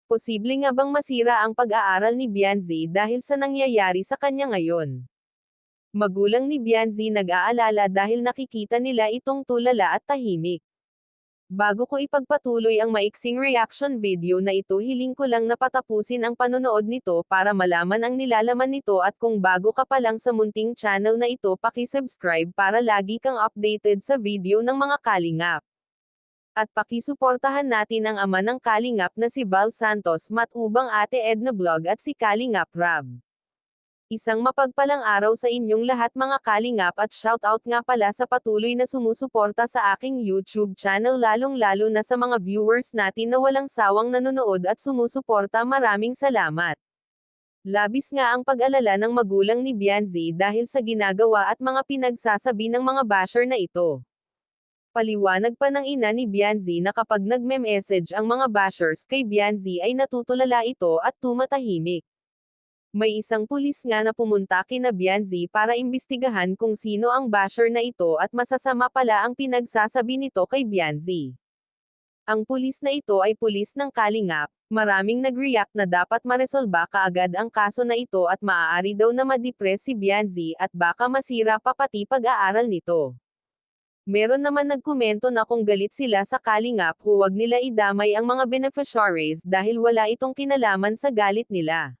Posible nga bang masira ang pag-aaral ni Bianzi dahil sa nangyayari sa kanya ngayon? Magulang ni Bianzi nag-aalala dahil nakikita nila itong tulala at tahimik. Bago ko ipagpatuloy ang maiksing reaction video na ito, hiling ko lang na patapusin ang panonood nito para malaman ang nilalaman nito, at kung bago ka pa lang sa munting channel na ito, paki-subscribe para lagi kang updated sa video ng mga kalingap. At pakisuportahan natin ang ama ng kalingap na si Val Santos, Matubang Ate Edna Vlog at si Kalingap Rab. Isang mapagpalang araw sa inyong lahat mga kalingap, at shoutout nga pala sa patuloy na sumusuporta sa aking YouTube channel, lalong-lalo na sa mga viewers natin na walang sawang nanonood at sumusuporta. Maraming salamat. Labis nga ang pag-alala ng magulang ni Bianzi dahil sa ginagawa at mga pinagsasabi ng mga basher na ito. Paliwanag pa ng ina ni Bianzi na kapag nagme-message ang mga bashers kay Bianzi ay natutulala ito at tumatahimik. May isang pulis nga na pumunta kina Bianzi para imbestigahan kung sino ang basher na ito at masasama pala ang pinagsasabi nito kay Bianzi. Ang pulis na ito ay pulis ng kalingap. Maraming nag-react na dapat maresolba kaagad ang kaso na ito at maaari daw na ma-depress si Bianzi at baka masira pa pati pag-aaral nito. Meron naman nagkomento na kung galit sila sa kalingap, huwag nila idamay ang mga beneficiaries dahil wala itong kinalaman sa galit nila.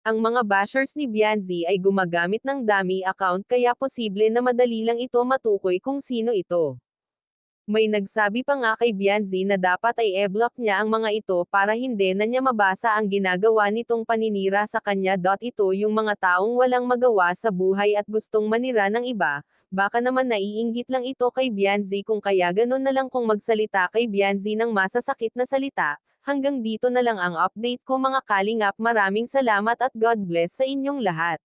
Ang mga bashers ni Bianzi ay gumagamit ng dummy account kaya posible na madali lang ito matukoy kung sino ito. May nagsabi pa nga kay Bianzi na dapat ay e-block niya ang mga ito para hindi na niya mabasa ang ginagawa nitong paninira sa kanya. Ito yung mga taong walang magawa sa buhay at gustong manira ng iba, baka naman naiinggit lang ito kay Bianzi, kung kaya ganun na lang kung magsalita kay Bianzi ng masasakit na salita. Hanggang dito na lang ang update ko mga kalingap, maraming salamat at God bless sa inyong lahat.